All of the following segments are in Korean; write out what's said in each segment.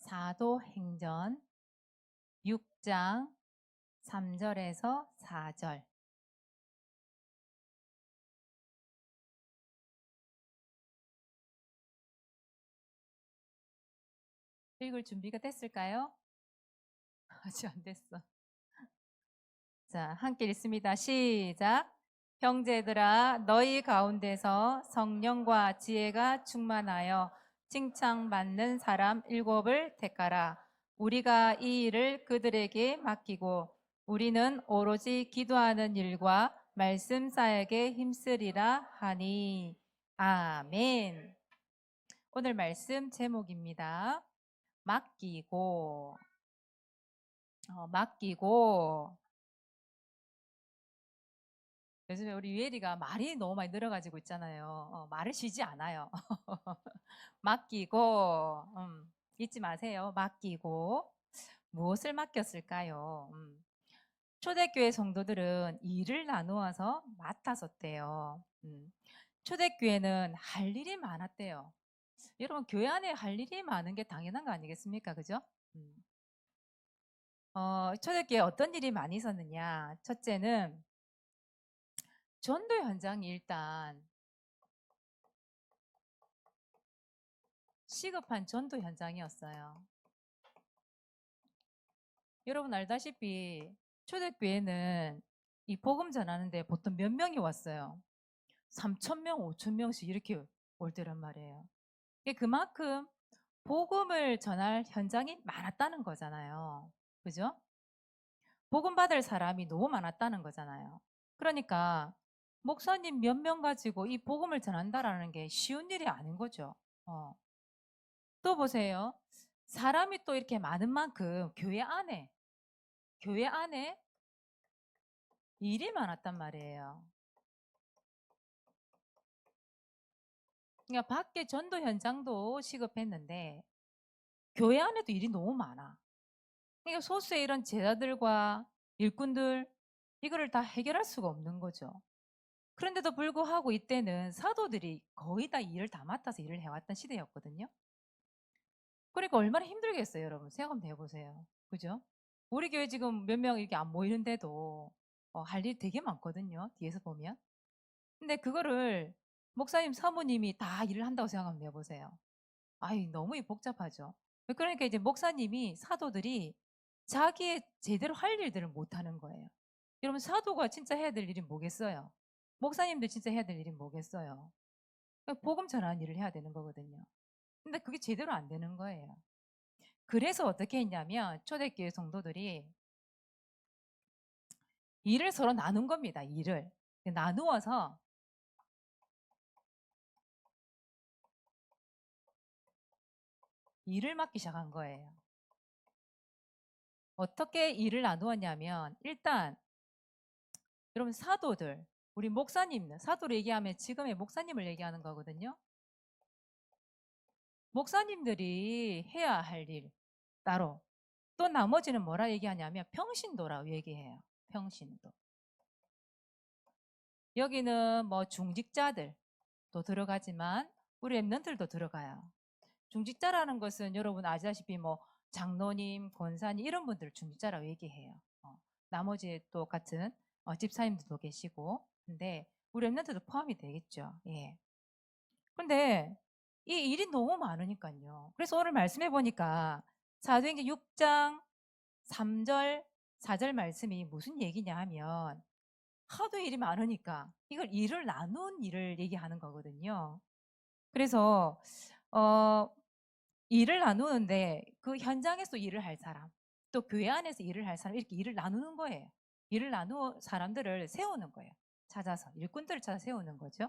사도행전 6장 3절에서 4절. 읽을 준비가 됐을까요? 아직 안 됐어. 자, 함께 읽습니다. 시작. 형제들아, 너희 가운데서 성령과 지혜가 충만하여 칭찬받는 사람 7을 택하라. 우리가 이 일을 그들에게 맡기고 우리는 오로지 기도하는 일과 말씀 사역에 힘쓰리라 하니. 아멘. 오늘 말씀 제목입니다. 맡기고. 맡기고. 요즘에 우리 유엘이가 말이 너무 많이 늘어가지고 있잖아요. 말을 쉬지 않아요. 맡기고, 잊지 마세요. 맡기고. 무엇을 맡겼을까요? 초대교회 성도들은 일을 나누어서 맡아서 떼요. 초대교회는 할 일이 많았대요. 여러분, 교회 안에 할 일이 많은 게 당연한 거 아니겠습니까? 그죠? 초대교회 어떤 일이 많이 있었느냐? 첫째는 전도 현장이 일단 시급한 전도 현장이었어요. 여러분 알다시피 초대교회는 이 복음 전하는데 보통 몇 명이 왔어요? 3,000명, 5,000명씩 이렇게 올 때란 말이에요. 그만큼 복음을 전할 현장이 많았다는 거잖아요. 그죠? 복음 받을 사람이 너무 많았다는 거잖아요. 그러니까 목사님 몇 명 가지고 이 복음을 전한다라는 게 쉬운 일이 아닌 거죠. 또 보세요. 사람이 또 이렇게 많은 만큼 교회 안에 일이 많았단 말이에요. 그러니까 밖에 전도 현장도 시급했는데 교회 안에도 일이 너무 많아. 그러니까 소수의 이런 제자들과 일꾼들 이거를 다 해결할 수가 없는 거죠. 그런데도 불구하고 이때는 사도들이 거의 다 일을 다 맡아서 일을 해왔던 시대였거든요. 그러니까 얼마나 힘들겠어요, 여러분. 생각 한번 해보세요. 그죠? 우리 교회 지금 몇 명 이렇게 안 모이는데도 할 일 되게 많거든요. 뒤에서 보면. 근데 그거를 목사님, 사모님이 다 일을 한다고 생각하면 해보세요. 아이, 너무 복잡하죠. 그러니까 이제 목사님이, 사도들이 자기의 제대로 할 일들을 못 하는 거예요. 여러분, 사도가 진짜 해야 될 일이 뭐겠어요? 목사님도 진짜 해야 될 일이 뭐겠어요? 복음 전하는 일을 해야 되는 거거든요. 근데 그게 제대로 안 되는 거예요. 그래서 어떻게 했냐면 초대교회 성도들이 일을 서로 나눈 겁니다. 일을 나누어서 일을 맡기 시작한 거예요. 어떻게 일을 나누었냐면 일단 여러분 사도들, 우리 목사님, 사도를 얘기하면 지금의 목사님을 얘기하는 거거든요. 목사님들이 해야 할 일 따로, 또 나머지는 뭐라 얘기하냐면 평신도라고 얘기해요. 평신도. 여기는 뭐 중직자들도 들어가지만 우리 랩런트들도 들어가요. 중직자라는 것은 여러분 아시다시피 뭐 장로님, 권사님 이런 분들을 중직자라고 얘기해요. 나머지 또 같은 집사님들도 계시고, 근데 우리 랩런트도 포함이 되겠죠. 예. 근데 이 일이 너무 많으니까요. 그래서 오늘 말씀해 보니까 사도행전 6장 3절, 4절 말씀이 무슨 얘기냐 하면 하도 일이 많으니까 이걸 일을 나눈 일을 얘기하는 거거든요. 그래서 일을 나누는데 그 현장에서 일을 할 사람, 또 교회 안에서 일을 할 사람 이렇게 일을 나누는 거예요. 일을 나누어 사람들을 세우는 거예요. 찾아서 일꾼들을 찾아 세우는 거죠.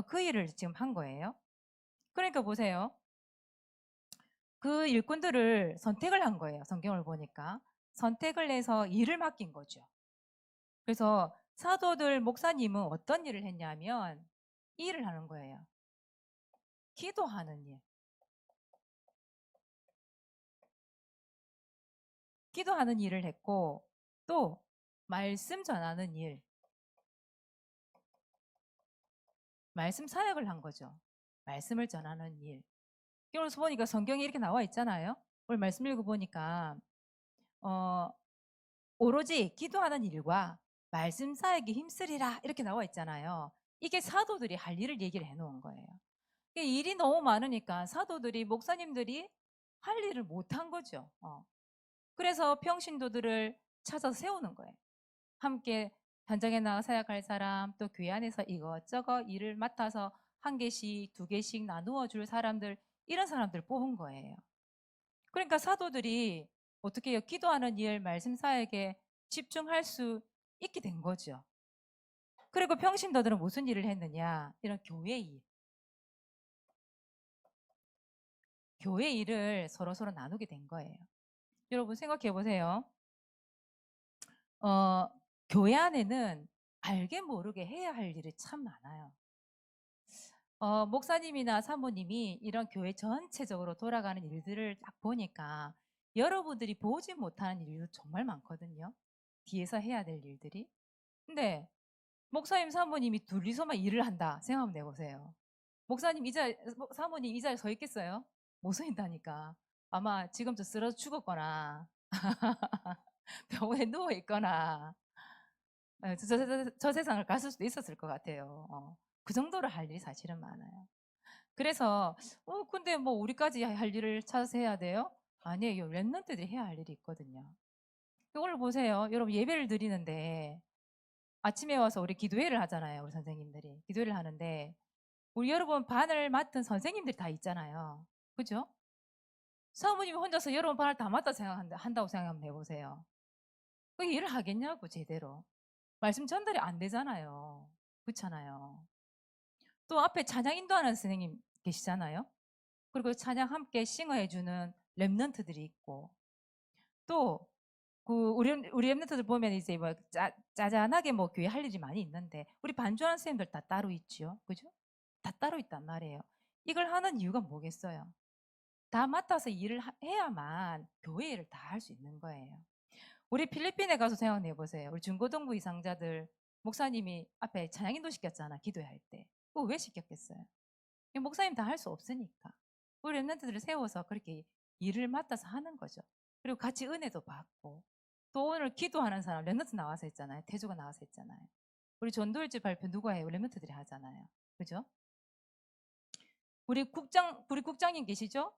그 일을 지금 한 거예요. 그러니까 보세요. 그 일꾼들을 선택을 한 거예요. 성경을 보니까. 선택을 해서 일을 맡긴 거죠. 그래서 사도들, 목사님은 어떤 일을 했냐면 이 일을 하는 거예요. 기도하는 일. 기도하는 일을 했고 또 말씀 전하는 일. 말씀 사역을 한 거죠. 말씀을 전하는 일. 그래서 보니까 성경에 이렇게 나와 있잖아요. 오늘 말씀 읽어보니까 오로지 기도하는 일과 말씀 사역에 힘쓰리라 이렇게 나와 있잖아요. 이게 사도들이 할 일을 얘기를 해놓은 거예요. 일이 너무 많으니까 사도들이 목사님들이 할 일을 못한 거죠. 그래서 평신도들을 찾아서 세우는 거예요. 함께 현장에 나가 사역할 사람, 또 교회 안에서 이것저것 일을 맡아서 한 개씩, 두 개씩 나누어 줄 사람들, 이런 사람들 뽑은 거예요. 그러니까 사도들이 어떻게 해요? 기도하는 일, 말씀 사역에 집중할 수 있게 된 거죠. 그리고 평신도들은 무슨 일을 했느냐? 이런 교회 일. 교회 일을 서로서로 나누게 된 거예요. 여러분 생각해 보세요. 교회 안에는 알게 모르게 해야 할 일이 참 많아요. 목사님이나 사모님이 이런 교회 전체적으로 돌아가는 일들을 딱 보니까 여러분들이 보지 못하는 일도 정말 많거든요. 뒤에서 해야 될 일들이. 근데 목사님, 사모님이 둘이서만 일을 한다 생각하면 내보세요. 목사님 사모님 이 자리에 서 있겠어요? 못 서 있다니까. 아마 지금쯤 쓰러져 죽었거나 병원에 누워 있거나 저 세상을 갔을 수도 있었을 것 같아요. 그 정도로 할 일이 사실은 많아요. 그래서 근데 뭐 우리까지 할 일을 찾아서 해야 돼요? 아니에요. 랩런트들이 해야 할 일이 있거든요. 오늘 보세요. 여러분 예배를 드리는데 아침에 와서 우리 기도회를 하잖아요. 우리 선생님들이 기도회를 하는데 우리 여러분 반을 맡은 선생님들이 다 있잖아요. 그죠? 사모님이 혼자서 여러분 반을 다 맡아 한다고 생각하면 해보세요. 그 일을 하겠냐고 제대로. 말씀 전달이 안 되잖아요. 그렇잖아요. 또 앞에 찬양 인도하는 선생님 계시잖아요. 그리고 찬양 함께 싱어해주는 랩런트들이 있고 또 우리 랩런트들 보면 이제 뭐 짜잔하게 뭐 교회 할 일이 많이 있는데 우리 반주하는 선생님들 다 따로 있죠. 그죠? 다 따로 있단 말이에요. 이걸 하는 이유가 뭐겠어요? 다 맡아서 일을 해야만 교회 일을 다 할 수 있는 거예요. 우리 필리핀에 가서 생각해 보세요. 우리 중고등부 이상자들 목사님이 앞에 찬양 인도 시켰잖아. 기도할 때. 그거 왜 시켰겠어요? 목사님 다 할 수 없으니까. 우리 랩런트들을 세워서 그렇게 일을 맡아서 하는 거죠. 그리고 같이 은혜도 받고. 또 오늘 기도하는 사람 랩런트 나와서 했잖아요. 태주가 나와서 했잖아요. 우리 전도일지 발표 누가 해요? 랩런트들이 하잖아요. 그죠? 우리 국장님 계시죠?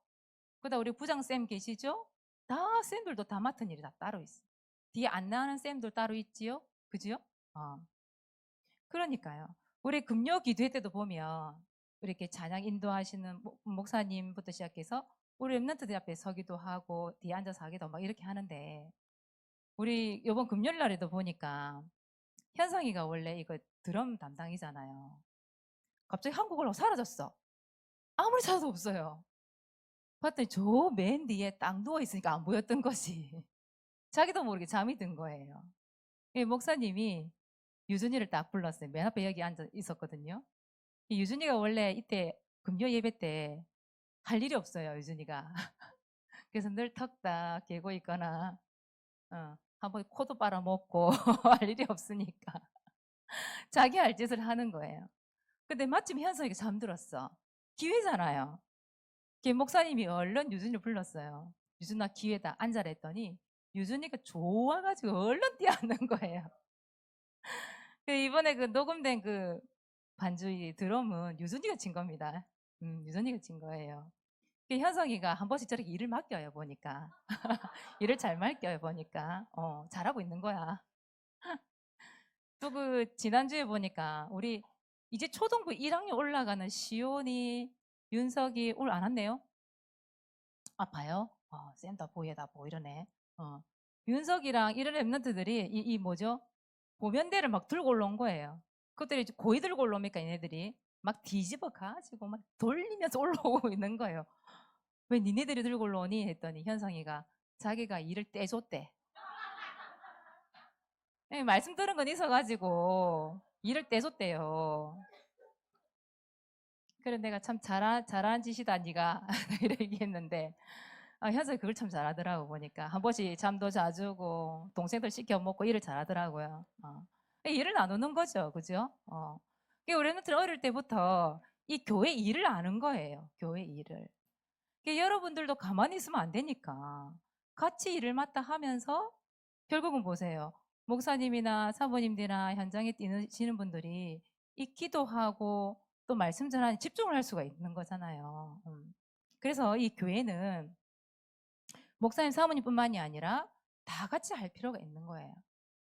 그다음 우리 부장쌤 계시죠? 다 쌤들도 다 맡은 일이 다 따로 있어. 뒤에 안 나가는 쌤들 따로 있지요? 그죠? 그러니까요. 우리 금요 기도회 때도 보면 이렇게 찬양 인도하시는 목사님부터 시작해서 우리 랩런트들 앞에 서기도 하고 뒤에 앉아서 하기도 막 이렇게 하는데 우리 이번 금요일 날에도 보니까 현상이가 원래 이거 드럼 담당이잖아요. 갑자기 한국어로 사라졌어. 아무리 찾아도 없어요. 봤더니 저 맨 뒤에 딱 누워 있으니까 안 보였던 것이 자기도 모르게 잠이 든 거예요. 목사님이 유준이를 딱 불렀어요. 맨 앞에 여기 앉아 있었거든요. 유준이가 원래 이때 금요 예배 때 할 일이 없어요. 유준이가. 그래서 늘 턱 딱 개고 있거나 한번 코도 빨아먹고 할 일이 없으니까 자기 할 짓을 하는 거예요. 근데 마침 현석이가 잠들었어. 기회잖아요. 목사님이 얼른 유준이를 불렀어요. 유준아 기회다 앉아라 했더니 유준이가 좋아가지고 얼른 뛰어앉는 거예요. 이번에 그 녹음된 그 반주의 드럼은 유준이가 친 겁니다. 유준이가 친 거예요. 현성이가 한 번씩 저렇게 일을 맡겨요 보니까 일을 잘 맡겨요 보니까 잘하고 있는 거야. 또 지난주에 보니까 우리 이제 초등부 1학년 올라가는 시온이 윤석이 오늘 안 왔네요. 아파요? 쌤다 보여다 보 이러네. 윤석이랑 이런 랩런트들이 이 뭐죠? 보면대를 막 들고 올라온 거예요. 그것들이 고이 들고 올라오니까 얘네들이 막 뒤집어 가지고 막 돌리면서 올라오고 있는 거예요. 왜 니네들이 들고 올라오니? 했더니 현성이가 자기가 일을 떼줬대. 말씀 들은 건 있어가지고 일을 떼줬대요. 그래 내가 참 잘한 짓이다 니가 이렇게 얘기했는데 현석이 그걸 참 잘하더라고 보니까 한 번씩 잠도 자주고 동생들 시켜 먹고 일을 잘하더라고요. 일을 나누는 거죠, 그죠? 우리는 어릴 때부터 이 교회 일을 아는 거예요. 교회 일을. 여러분들도 가만히 있으면 안 되니까 같이 일을 맡아 하면서 결국은 보세요. 목사님이나 사모님들이나 현장에 뛰시는 분들이 이 기도하고 또 말씀 전하는 집중을 할 수가 있는 거잖아요. 그래서 이 교회는 목사님, 사모님뿐만이 아니라 다 같이 할 필요가 있는 거예요.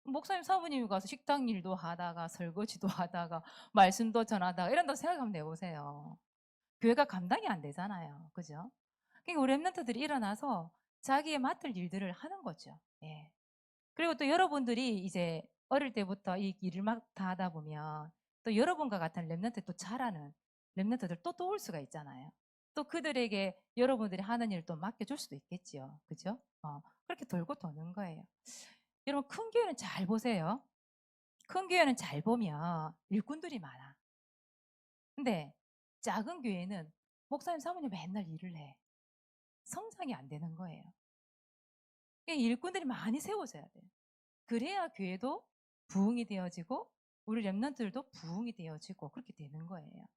목사님, 사모님이 가서 식당 일도 하다가 설거지도 하다가 말씀도 전하다가 이런다고 생각 한번 해보세요. 교회가 감당이 안 되잖아요. 그죠? 그러니까 우리 랩런트들이 일어나서 자기의 맡을 일들을 하는 거죠. 예. 그리고 또 여러분들이 이제 어릴 때부터 이 일을 맡아 하다 보면 또 여러분과 같은 랩런트 또 잘하는 랩런트들 또 도울 수가 있잖아요. 또 그들에게 여러분들이 하는 일을 또 맡겨줄 수도 있겠지요. 그죠? 그렇게 돌고 도는 거예요. 여러분, 큰 교회는 잘 보세요. 큰 교회는 잘 보면 일꾼들이 많아. 근데 작은 교회는 목사님, 사모님 맨날 일을 해. 성장이 안 되는 거예요. 일꾼들이 많이 세워져야 돼요. 그래야 교회도 부흥이 되어지고 우리 랩런트들도 부흥이 되어지고 그렇게 되는 거예요.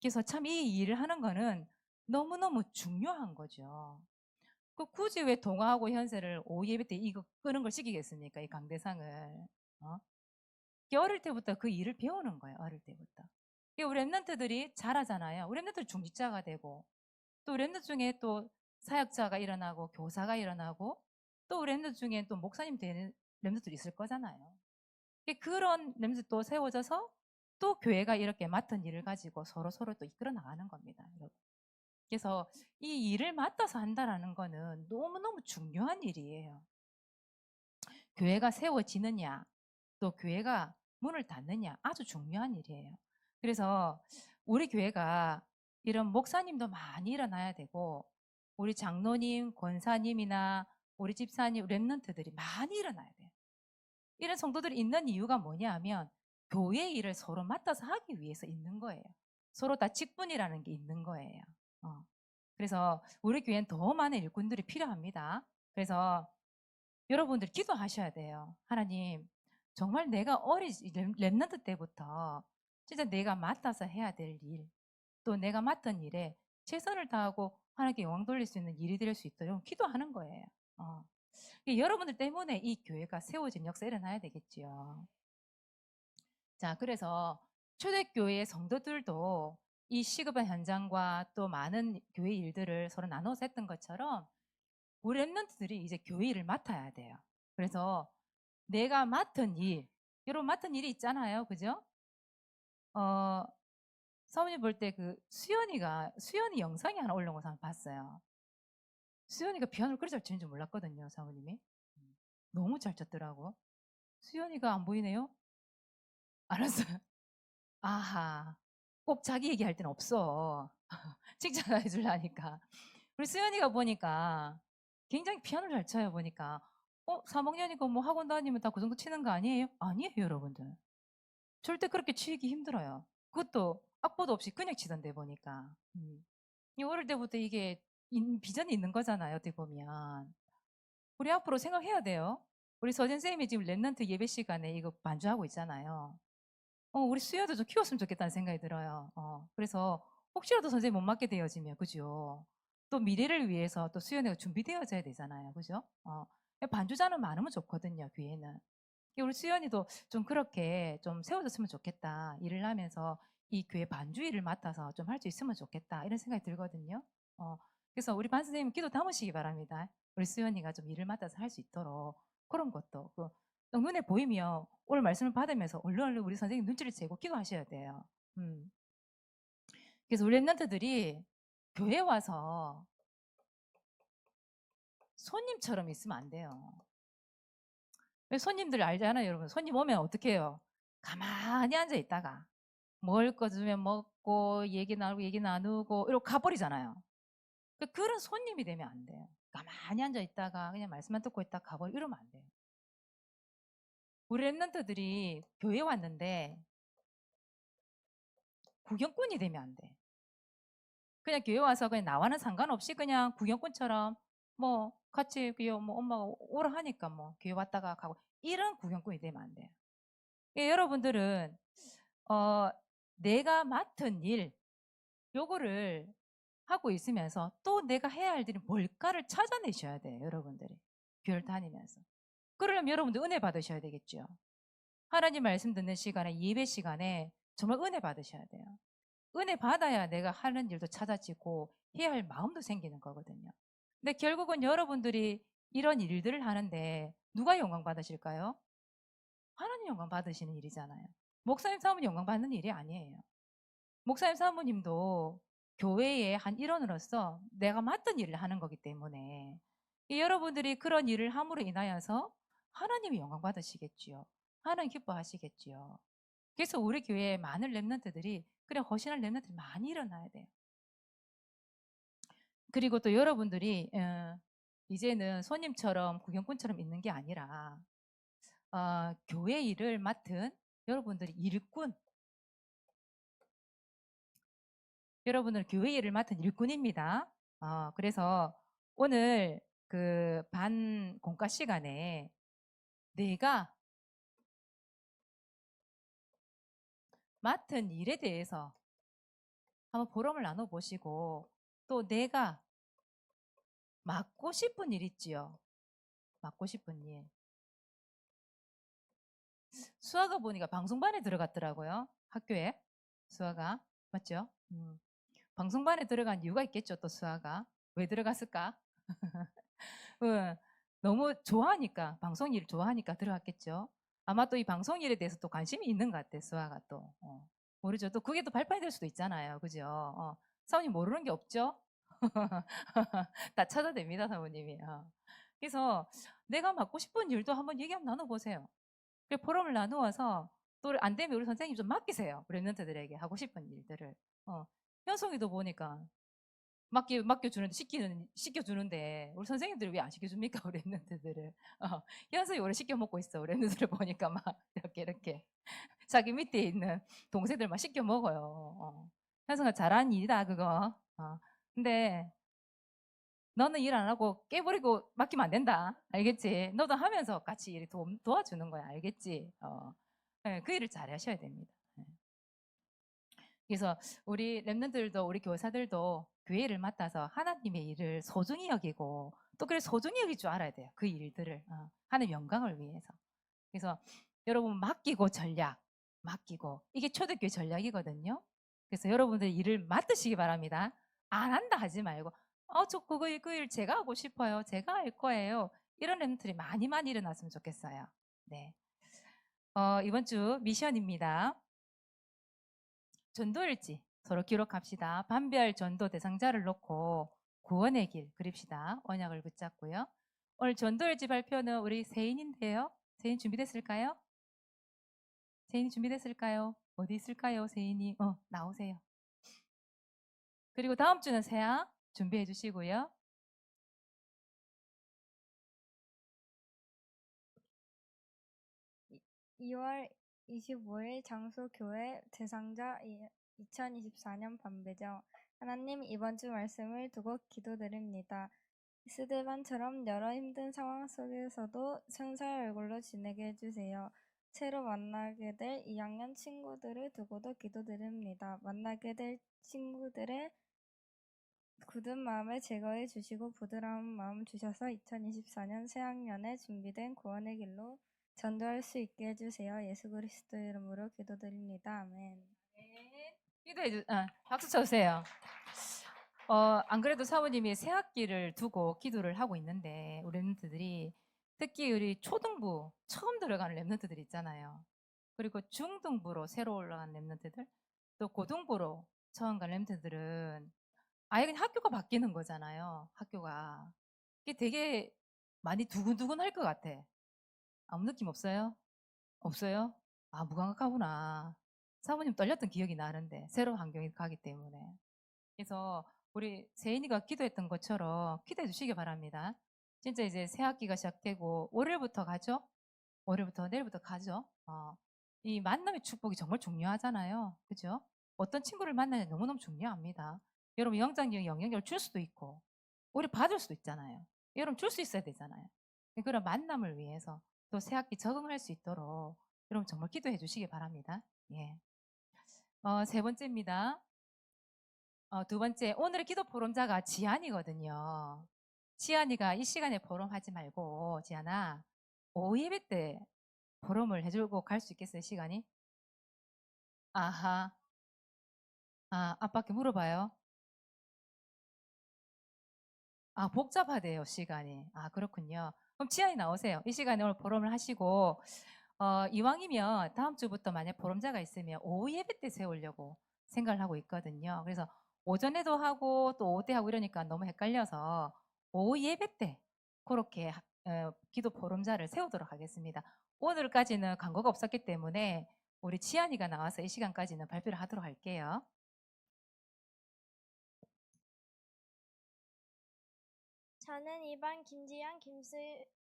그래서 참 이 일을 하는 거는 너무너무 중요한 거죠. 굳이 왜 동화하고 현세를 오후 예배 때 이거 끄는 걸 시키겠습니까? 이 강대상을. 어? 어릴 때부터 그 일을 배우는 거예요. 어릴 때부터. 우리 랩런트들이 잘하잖아요. 우리 랩런트 중직자가 되고 또 랩런트 중에 또 사역자가 일어나고 교사가 일어나고 또 랩런트 중에 또 목사님 되는 랩런트들이 있을 거잖아요. 그런 랩런트 또 세워져서 또 교회가 이렇게 맡은 일을 가지고 서로 또 이끌어 나가는 겁니다. 여러분. 그래서 이 일을 맡아서 한다라는 거는 너무너무 중요한 일이에요. 교회가 세워지느냐 또 교회가 문을 닫느냐 아주 중요한 일이에요. 그래서 우리 교회가 이런 목사님도 많이 일어나야 되고 우리 장로님, 권사님이나 우리 집사님, 랩런트들이 많이 일어나야 돼요. 이런 성도들이 있는 이유가 뭐냐 하면 교회 일을 서로 맡아서 하기 위해서 있는 거예요. 서로 다 직분이라는 게 있는 거예요. 그래서 우리 교회는 더 많은 일꾼들이 필요합니다. 그래서 여러분들 기도하셔야 돼요. 하나님, 정말 내가 랩런트 때부터 진짜 내가 맡아서 해야 될 일, 또 내가 맡은 일에 최선을 다하고 하나님께 영광 돌릴 수 있는 일이 될 수 있도록 기도하는 거예요. 여러분들 때문에 이 교회가 세워진 역사 일어나야 되겠지요. 자, 그래서 초대교회의 성도들도 이 시급한 현장과 또 많은 교회 일들을 서로 나눠서 했던 것처럼 우리 랩런트들이 이제 교회 일을 맡아야 돼요. 그래서 내가 맡은 일, 여러분 맡은 일이 있잖아요. 그죠? 사모님 볼 때 수연이 영상이 하나 올라온 거 봤어요. 수연이가 피아노를 그렇게 잘 치는 줄 몰랐거든요, 사모님이. 너무 잘 쳤더라고. 수연이가 안 보이네요? 알았어요. 아하. 꼭 자기 얘기할 땐 없어. 칭찬해 주려니까. 우리 수연이가 보니까 굉장히 피아노를 잘 쳐요, 보니까. 3학년이고 뭐 학원 다니면 다 그 정도 치는 거 아니에요? 아니에요, 여러분들. 절대 그렇게 치기 힘들어요. 그것도 악보도 없이 그냥 치던데 보니까. 어릴 때부터 이게 비전이 있는 거잖아요, 어떻게 보면. 우리 앞으로 생각해야 돼요. 우리 서진 쌤이 지금 랩런트 예배 시간에 이거 반주하고 있잖아요. 우리 수연도 좀 키웠으면 좋겠다는 생각이 들어요. 그래서 혹시라도 선생님 못 맡게 되어지면, 그죠? 또 미래를 위해서 또 수연이가 준비되어져야 되잖아요. 그죠? 반주자는 많으면 좋거든요, 교회는. 우리 수연이도 좀 그렇게 좀 세워졌으면 좋겠다. 일을 하면서 이 교회 반주 일을 맡아서 좀 할 수 있으면 좋겠다. 이런 생각이 들거든요. 그래서 우리 반 선생님 기도 담으시기 바랍니다. 우리 수연이가 좀 일을 맡아서 할 수 있도록 그런 것도 눈에 보이면 오늘 말씀을 받으면서 얼른 우리 선생님 눈치를 채고 기도하셔야 돼요. 그래서 우리 랩런트들이 교회 와서 손님처럼 있으면 안 돼요. 왜 손님들 알잖아요, 여러분. 손님 오면 어떻게 해요? 가만히 앉아 있다가 먹을 거 주면 먹고 얘기 나누고 이러고 가버리잖아요. 그런 손님이 되면 안 돼요. 가만히 앉아 있다가 그냥 말씀만 듣고 있다가 가버리고 이러면 안 돼요. 우리 랩런트들이 교회 왔는데 구경꾼이 되면 안 돼. 그냥 교회 와서 그냥 나와는 상관없이 그냥 구경꾼처럼 뭐 같이 뭐 엄마가 오라 하니까 뭐 교회 왔다가 가고 이런 구경꾼이 되면 안 돼요. 여러분들은 내가 맡은 일 요거를 하고 있으면서 또 내가 해야 할 일이 뭘까를 찾아내셔야 돼요, 여러분들이. 교회를 다니면서. 그러려면 여러분들 은혜 받으셔야 되겠죠. 하나님 말씀 듣는 시간에, 예배 시간에 정말 은혜 받으셔야 돼요. 은혜 받아야 내가 하는 일도 찾아지고 해야 할 마음도 생기는 거거든요. 근데 결국은 여러분들이 이런 일들을 하는데 누가 영광 받으실까요? 하나님 영광 받으시는 일이잖아요. 목사님 사모님 영광 받는 일이 아니에요. 목사님 사모님도 교회의 한 일원으로서 내가 맡은 일을 하는 거기 때문에 이 여러분들이 그런 일을 함으로 인하여서 하나님이 영광 받으시겠지요. 하나님 기뻐하시겠지요. 그래서 우리 교회에 많은 렘넌트들이 그래 헌신할 렘넌트들이 많이 일어나야 돼요. 그리고 또 여러분들이 이제는 손님처럼 구경꾼처럼 있는 게 아니라 교회 일을 맡은 여러분들이 일꾼, 여러분은 교회 일을 맡은 일꾼입니다. 그래서 오늘 그 반 공과 시간에 내가 맡은 일에 대해서 한번 보람을 나눠보시고 또 내가 맡고 싶은 일 있지요. 맡고 싶은 일. 수아가 보니까 방송반에 들어갔더라고요. 학교에. 수아가. 맞죠? 방송반에 들어간 이유가 있겠죠. 또 수아가. 왜 들어갔을까? 너무 좋아하니까, 방송 일 좋아하니까 들어갔겠죠. 아마 또 이 방송 일에 대해서 또 관심이 있는 것 같아, 수아가 또. 모르죠. 또 그게 또 발판이 될 수도 있잖아요. 그죠? 사모님 모르는 게 없죠? 다 찾아냅니다, 사모님이. 그래서 내가 맡고 싶은 일도 한번 얘기 한번 나눠보세요. 포럼을 나누어서 또 안 되면 우리 선생님 좀 맡기세요. 랩런트들에게 하고 싶은 일들을. 현송이도 보니까 맡겨주는데, 시켜주는데, 우리 선생님들이 왜 안 시켜줍니까? 우리 랩런트들을. 현송이 오래 시켜먹고 있어. 우리 랩런트들을 보니까 막, 이렇게. 자기 밑에 있는 동생들 막 시켜 먹어요. 현송아, 잘한 일이다, 그거. 근데, 너는 일 안 하고 깨버리고 맡기면 안 된다. 알겠지? 너도 하면서 같이 일 도와주는 거야. 알겠지? 네, 그 일을 잘 하셔야 됩니다. 네. 그래서 우리 랩런들도 우리 교사들도 교회를 맡아서 하나님의 일을 소중히 여기고 또 그래 소중히 여길 줄 알아야 돼요. 그 일들을 하는 영광을 위해서. 그래서 여러분 맡기고 전략, 맡기고 이게 초대교회 전략이거든요. 그래서 여러분들 일을 맡으시기 바랍니다. 안 한다 하지 말고 저 그 일 제가 하고 싶어요. 제가 할 거예요. 이런 랩런들이 많이 많이 일어났으면 좋겠어요. 네. 이번 주 미션입니다. 전도일지 서로 기록합시다. 반별 전도 대상자를 놓고 구원의 길 그립시다. 언약을 붙잡고요. 오늘 전도일지 발표는 우리 세인인데요. 세인 준비됐을까요? 세인이 준비됐을까요? 어디 있을까요? 세인이 나오세요. 그리고 다음 주는 세아 준비해 주시고요. 2월 25일 장소 교회 대상자 2024년 반배정. 하나님, 이번 주 말씀을 두고 기도드립니다. 스데반처럼 여러 힘든 상황 속에서도 천사의 얼굴로 지내게 해주세요. 새로 만나게 될 2학년 친구들을 두고도 기도드립니다. 만나게 될 친구들의 굳은 마음을 제거해 주시고 부드러운 마음 주셔서 2024년 새학년에 준비된 구원의 길로 전도할 수 있게 해주세요. 예수 그리스도 이름으로 기도드립니다. 아멘. 박수 쳐주세요. 안 그래도 사모님이 새 학기를 두고 기도를 하고 있는데 우리 랩런트들이 특히 우리 초등부 처음 들어가는 랩런트들 있잖아요. 그리고 중등부로 새로 올라간 랩런트들 또 고등부로 처음 간 랩런트들은 아예 그냥 학교가 바뀌는 거잖아요. 학교가. 이게 되게 많이 두근두근 할 것 같아. 아무 느낌 없어요? 없어요? 무감각하구나. 사모님 떨렸던 기억이 나는데 새로운 환경에 가기 때문에. 그래서 우리 세인이가 기도했던 것처럼 기도해 주시기 바랍니다. 진짜 이제 새 학기가 시작되고 월요일부터 가죠? 월요일부터 내일부터 가죠? 이 만남의 축복이 정말 중요하잖아요. 그죠? 어떤 친구를 만나냐 너무너무 중요합니다. 여러분 영장력 영향력을 줄 수도 있고 우리 받을 수도 있잖아요. 여러분 줄 수 있어야 되잖아요. 그런 만남을 위해서 또 새 학기 적응할 수 있도록 여러분 정말 기도해 주시기 바랍니다. 예. 세 번째입니다. 두 번째, 오늘의 기도 포럼자가 지안이거든요. 지안이가 이 시간에 포럼하지 말고, 지안아, 오후 예배 때 포럼을 해주고 갈 수 있겠어요, 시간이? 아하, 아빠께 물어봐요. 복잡하대요, 시간이. 그렇군요. 그럼 지안이 나오세요. 이 시간에 오늘 포럼을 하시고, 이왕이면 다음 주부터 만약 포럼자가 있으면 오후 예배 때 세우려고 생각을 하고 있거든요. 그래서 오전에도 하고 또 오후 때 하고 이러니까 너무 헷갈려서 오후 예배 때 그렇게 기도 포럼자를 세우도록 하겠습니다. 오늘까지는 광고가 없었기 때문에 우리 지안이가 나와서 이 시간까지는 발표를 하도록 할게요. 저는 이번 김지연,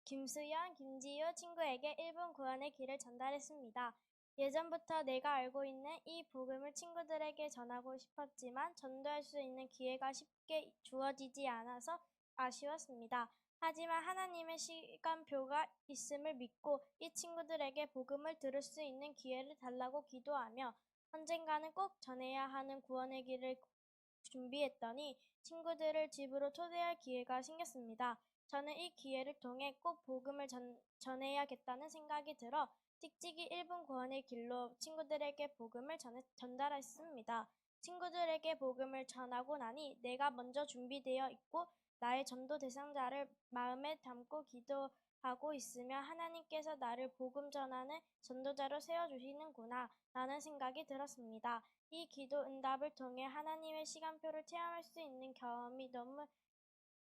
김수연, 김지유 친구에게 1분 구원의 길을 전달했습니다. 예전부터 내가 알고 있는 이 복음을 친구들에게 전하고 싶었지만 전도할 수 있는 기회가 쉽게 주어지지 않아서 아쉬웠습니다. 하지만 하나님의 시간표가 있음을 믿고 이 친구들에게 복음을 들을 수 있는 기회를 달라고 기도하며 언젠가는 꼭 전해야 하는 구원의 길을 준비했더니 친구들을 집으로 초대할 기회가 생겼습니다. 저는 이 기회를 통해 꼭 복음을 전해야겠다는 생각이 들어 찍찍이 1분 구원의 길로 친구들에게 복음을 전달했습니다. 친구들에게 복음을 전하고 나니 내가 먼저 준비되어 있고 나의 전도 대상자를 마음에 담고 기도하고 있으면 하나님께서 나를 복음 전하는 전도자로 세워주시는구나 라는 생각이 들었습니다. 이 기도 응답을 통해 하나님의 시간표를 체험할 수 있는 경험이 너무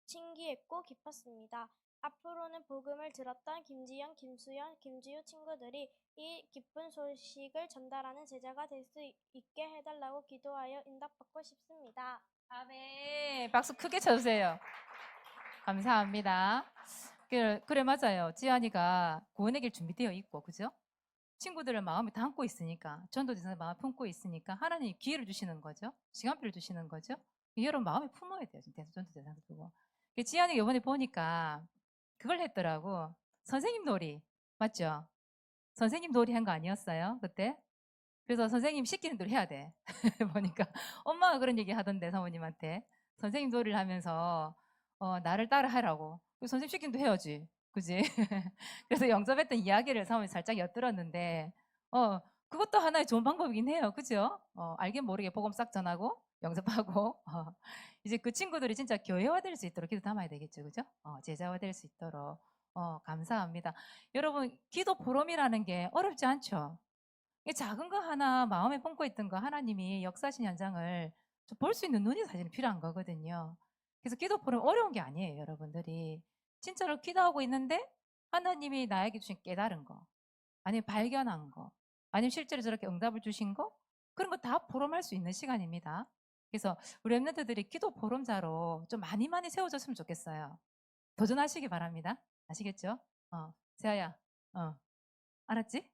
신기했고 기뻤습니다. 앞으로는 복음을 들었던 김지연, 김수연, 김지우 친구들이 이 기쁜 소식을 전달하는 제자가 될 수 있게 해달라고 기도하여 응답받고 싶습니다. 아멘. 박수 크게 쳐주세요. 감사합니다. 그래 맞아요. 지안이가 구원의 길 준비되어 있고, 그죠? 친구들을 마음에 담고 있으니까, 전도대상을 마음에 품고 있으니까 하나님이 기회를 주시는 거죠. 시간표를 주시는 거죠. 여러분 마음에 품어야 돼요. 진짜 전도대상 두고. 지안이가 이번에 보니까 그걸 했더라고. 선생님 놀이 맞죠? 선생님 놀이 한 거 아니었어요? 그때? 그래서 선생님 시키는 대로 해야 돼. 보니까 엄마가 그런 얘기 하던데 사모님한테 선생님 놀이를 하면서 나를 따라 하라고. 선생님 시키는 대로 해야지. 그지? 그래서 영접했던 이야기를 사모님 살짝 엿들었는데 그것도 하나의 좋은 방법이긴 해요. 그죠? 알긴 모르게 복음 싹 전하고 영접하고 이제 그 친구들이 진짜 교회화 될 수 있도록 기도 담아야 되겠죠. 그죠? 제자화 될 수 있도록 감사합니다. 여러분 기도 포럼이라는 게 어렵지 않죠? 작은 거 하나 마음에 품고 있던 거 하나님이 역사하신 현장을 볼 수 있는 눈이 사실 필요한 거거든요. 그래서 기도 포럼 어려운 게 아니에요, 여러분들이. 진짜로 기도하고 있는데 하나님이 나에게 주신 깨달은 거, 아니면 발견한 거, 아니면 실제로 저렇게 응답을 주신 거, 그런 거 다 포럼할 수 있는 시간입니다. 그래서 우리 랩런트들이 기도 포럼자로 좀 많이 많이 세워졌으면 좋겠어요. 도전하시기 바랍니다. 아시겠죠? 세아야, 알았지?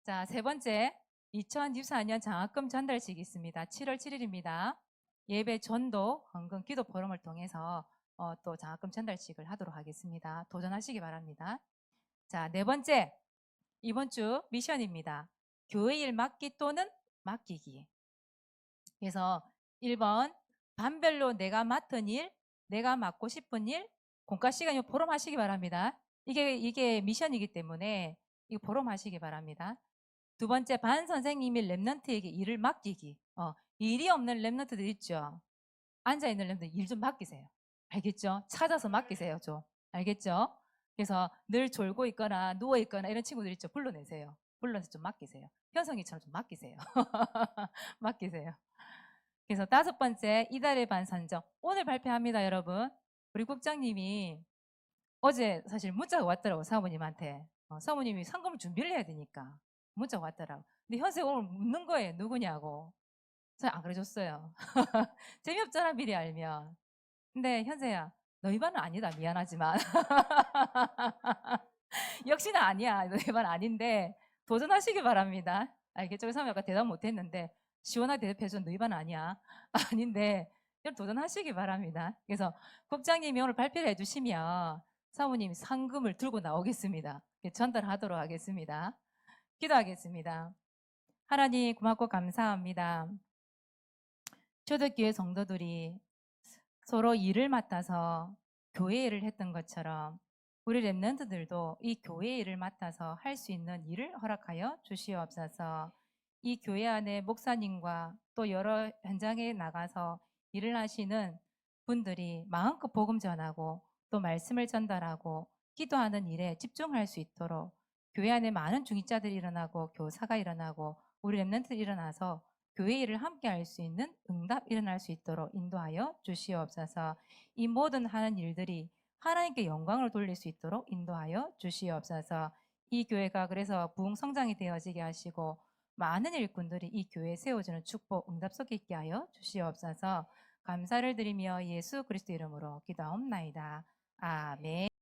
자, 세 번째, 2024년 장학금 전달식이 있습니다. 7월 7일입니다. 예배 전도, 헌금, 기도 포럼을 통해서 또 장학금 전달식을 하도록 하겠습니다. 도전하시기 바랍니다. 자, 네 번째, 이번 주 미션입니다. 교회 일 맡기 또는 맡기기. 그래서 1번, 반별로 내가 맡은 일, 내가 맡고 싶은 일, 공과 시간 포럼 하시기 바랍니다. 이게 미션이기 때문에 이거 포럼 하시기 바랍니다. 두 번째, 반 선생님이 랩런트에게 일을 맡기기. 일이 없는 랩런트들 있죠. 앉아있는 랩런트 일 좀 맡기세요. 알겠죠? 찾아서 맡기세요. 좀. 알겠죠? 그래서 늘 졸고 있거나 누워있거나 이런 친구들 있죠. 불러내세요. 불러내서 좀 맡기세요. 현성이처럼 좀 맡기세요. 맡기세요. 그래서 다섯 번째, 이달의 반 선정. 오늘 발표합니다, 여러분. 우리 국장님이 어제 사실 문자가 왔더라고, 사모님한테. 사모님이 상금을 준비를 해야 되니까. 문자가 왔더라고. 근데 현세 오늘 묻는 거예요. 누구냐고. 저 안 그래줬어요. 재미없잖아, 미리 알면. 근데 현세야, 너희 반은 아니다. 미안하지만. 역시나 아니야. 너희 반 아닌데 도전하시기 바랍니다. 알겠죠? 사모님 아까 대답 못했는데 시원하게 대답해줘. 너희 반은 아니야. 아닌데 도전하시기 바랍니다. 그래서 국장님이 오늘 발표를 해주시면 사모님 상금을 들고 나오겠습니다. 전달하도록 하겠습니다. 기도하겠습니다. 하나님 고맙고 감사합니다. 초대교회 성도들이 서로 일을 맡아서 교회 일을 했던 것처럼 우리 랩런트들도 이 교회 일을 맡아서 할 수 있는 일을 허락하여 주시옵소서. 이 교회 안에 목사님과 또 여러 현장에 나가서 일을 하시는 분들이 마음껏 복음 전하고 또 말씀을 전달하고 기도하는 일에 집중할 수 있도록 교회 안에 많은 중직자들이 일어나고 교사가 일어나고 우리 랩런트 일어나서 교회 일을 함께 할 수 있는 응답 일어날 수 있도록 인도하여 주시옵소서. 이 모든 하는 일들이 하나님께 영광을 돌릴 수 있도록 인도하여 주시옵소서. 이 교회가 그래서 부흥 성장이 되어지게 하시고 많은 일꾼들이 이 교회에 세워주는 축복 응답 속에 있게 하여 주시옵소서. 감사를 드리며 예수 그리스도 이름으로 기도하옵나이다. 아멘.